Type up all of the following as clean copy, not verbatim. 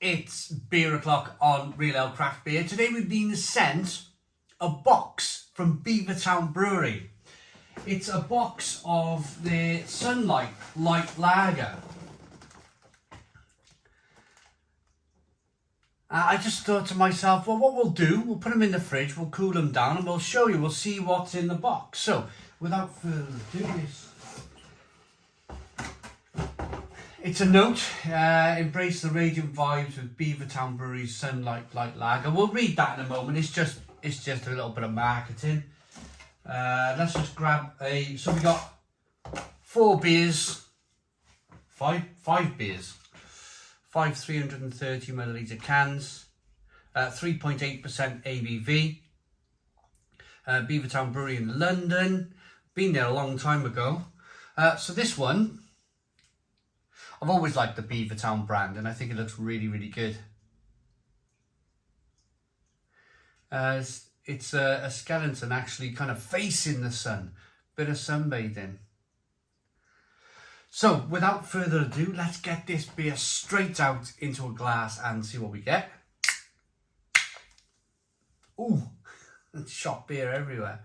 It's beer o'clock on Real Ale Craft Beer. Today we've been sent a box from Beavertown Brewery. It's a box of their Sunlight Light Lager. I just thought to myself, well, what we'll do, we'll put them in the fridge, we'll cool them down, and we'll show you, we'll see what's in the box. So, without further ado, it's a note, embrace the radiant vibes with Beavertown Brewery's Sunlight Light Lager. We'll read that in a moment. It's just a little bit of marketing. Let's just grab so we got five beers, 330 milliliter cans, 3.8% ABV. Beavertown Brewery in London. Been there a long time ago. So this one, I've always liked the Beavertown brand, and I think it looks really, really good. It's a skeleton actually kind of facing the sun, bit of sunbathing. So without further ado, let's get this beer straight out into a glass and see what we get. Ooh, there's shot beer everywhere.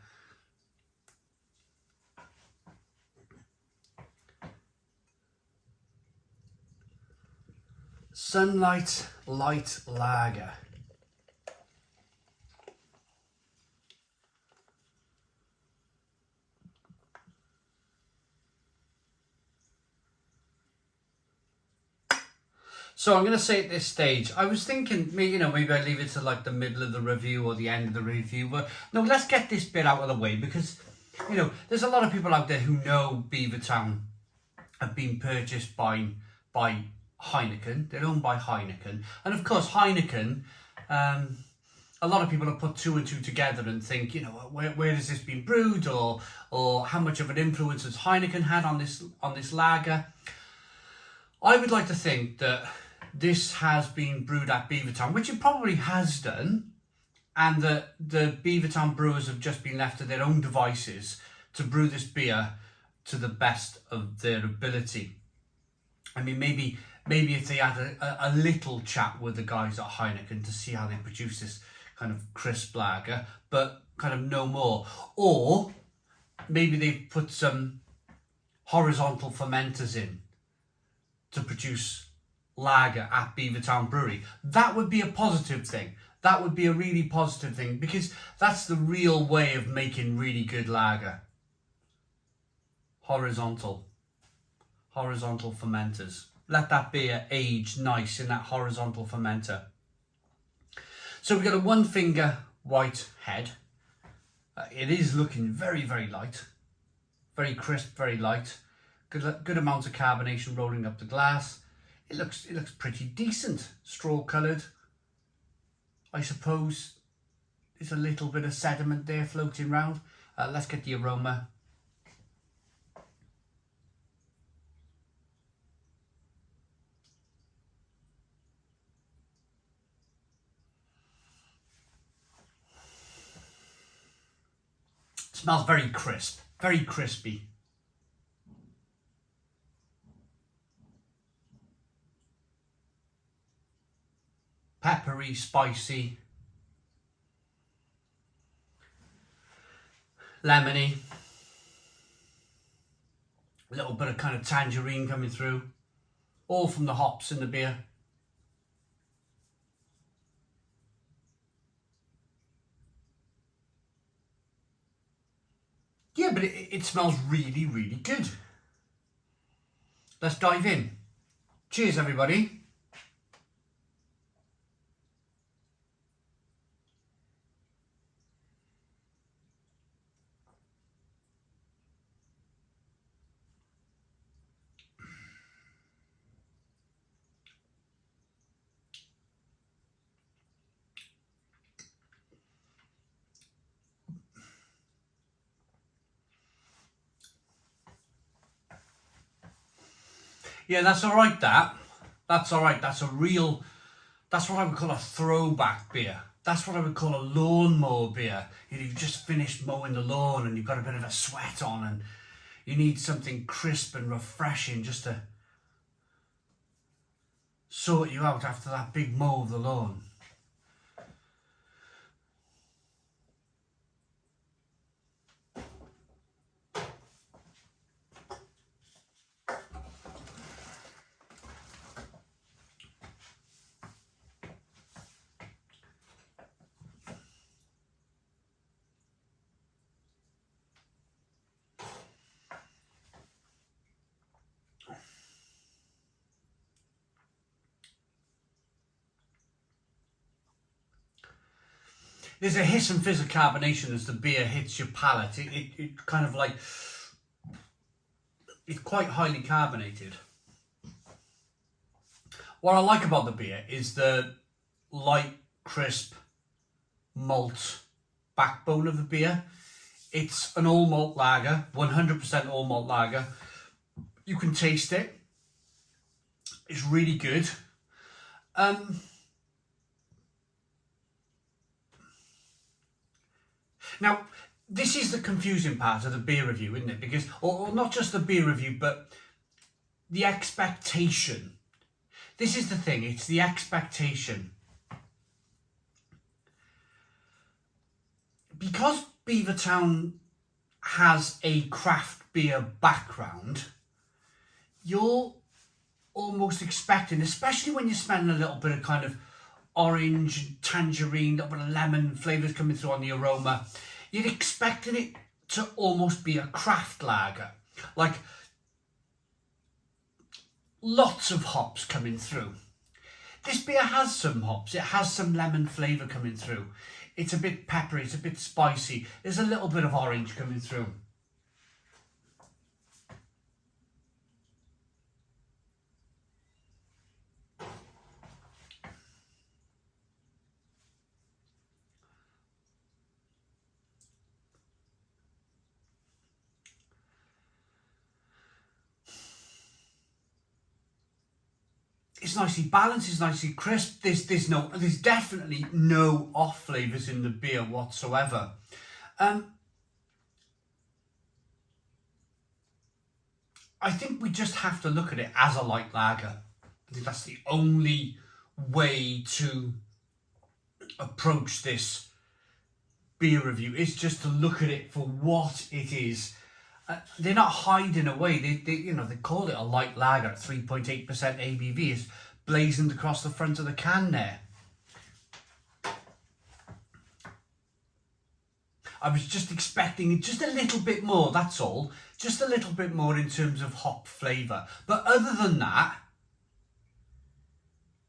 Sunlight Light Lager. So I'm going to say at this stage, I was thinking, maybe I leave it to like the middle of the review or the end of the review. But no, let's get this bit out of the way because, there's a lot of people out there who know Beavertown have been purchased by Heineken. They're owned by Heineken. And of course, Heineken, a lot of people have put two and two together and think, where has this been brewed or how much of an influence has Heineken had on this lager? I would like to think that this has been brewed at Beavertown, which it probably has done, and that the Beavertown brewers have just been left to their own devices to brew this beer to the best of their ability. I mean, maybe if they had a little chat with the guys at Heineken to see how they produce this kind of crisp lager, but kind of no more. Or maybe they've put some horizontal fermenters in to produce lager at Beavertown Brewery. That would be a positive thing. That would be a really positive thing because that's the real way of making really good lager. Horizontal fermenters. Let that beer age nice in that horizontal fermenter. So we've got a one finger white head. It is looking very, very light. Very crisp, very light. Good amount of carbonation rolling up the glass. It looks pretty decent. Straw coloured. I suppose there's a little bit of sediment there floating around. Let's get the aroma. It smells very crisp, very crispy. Peppery, spicy, lemony, a little bit of kind of tangerine coming through, all from the hops in the beer. Yeah, but it smells really, really good. Let's dive in. Cheers, everybody. Yeah, that's all right, That's all right. That's what I would call a throwback beer. That's what I would call a lawnmower beer. You've just finished mowing the lawn and you've got a bit of a sweat on and you need something crisp and refreshing just to sort you out after that big mow of the lawn. There's a hiss and fizz of carbonation as the beer hits your palate. It kind of like, it's quite highly carbonated. What I like about the beer is the light, crisp malt backbone of the beer. It's an all malt lager, 100% all malt lager. You can taste it. It's really good. Now, this is the confusing part of the beer review, isn't it? Because, or not just the beer review, but the expectation. This is the thing, it's the expectation. Because Beavertown has a craft beer background, you're almost expecting, especially when you're smelling a little bit of kind of orange, tangerine, a little bit of lemon flavours coming through on the aroma, you're expecting it to almost be a craft lager. Like, lots of hops coming through. This beer has some hops, it has some lemon flavour coming through. It's a bit peppery, it's a bit spicy, there's a little bit of orange coming through. It's nicely balanced, it's nicely crisp. There's definitely no off flavours in the beer whatsoever. I think we just have to look at it as a light lager. I think that's the only way to approach this beer review, is just to look at it for what it is. They're not hiding away. They call it a light lager at 3.8% ABV. It's blazoned across the front of the can there. I was just expecting just a little bit more, that's all. Just a little bit more in terms of hop flavour. But other than that,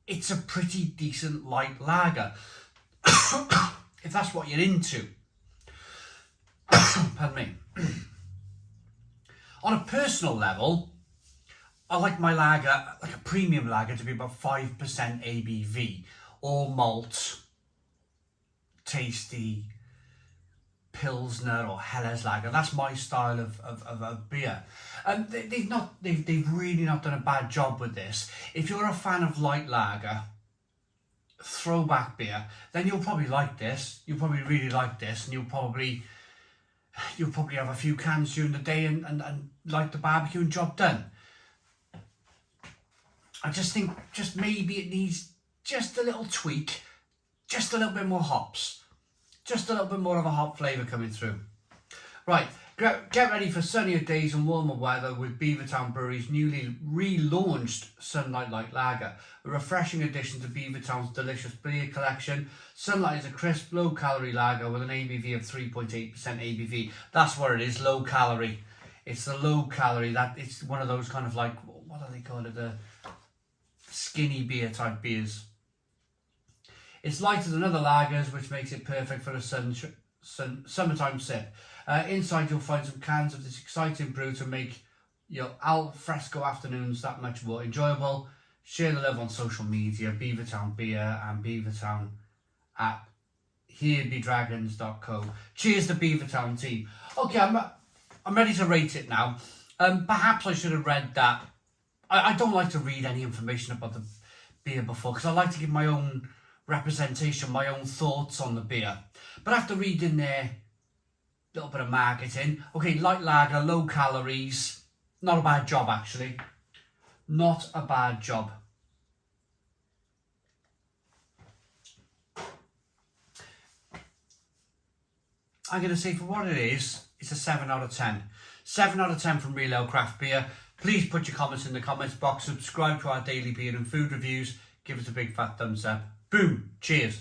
it's a pretty decent light lager. If that's what you're into. Pardon me. On a personal level, I like my lager, like a premium lager, to be about 5% ABV. All malt, tasty, Pilsner or Helles lager. That's my style of beer. They've really not done a bad job with this. If you're a fan of light lager, throwback beer, then you'll probably like this. You'll probably really like this, and you'll probably have a few cans during the day and like the barbecue and job done. I just think just maybe it needs just a little tweak, just a little bit more hops, just a little bit more of a hop flavour coming through. Right, get ready for sunnier days and warmer weather with Beavertown Brewery's newly relaunched Sunlight Light Lager, a refreshing addition to Beavertown's delicious beer collection. Sunlight is a crisp, low-calorie lager with an ABV of 3.8% ABV. That's what it is, low calorie. It's the low calorie, that it's one of those kind of like, what do they call it, the skinny beer type beers. It's lighter than other lagers, which makes it perfect for a summertime sip. Inside you'll find some cans of this exciting brew to make your al fresco afternoons that much more enjoyable. Share the love on social media, Beavertown Beer and Beavertown at herebedragons.co. Cheers to Beavertown team. Okay, I'm ready to rate it now. Perhaps I should have read that. I don't like to read any information about the beer before, because I like to give my own representation, my own thoughts on the beer. But after reading there, a little bit of marketing. Okay, light lager, low calories. Not a bad job, actually. Not a bad job. I'm going to say for what it is, it's a 7 out of 10. 7 out of 10 from Real Ale Craft Beer. Please put your comments in the comments box. Subscribe to our daily beer and food reviews. Give us a big fat thumbs up. Boom. Cheers.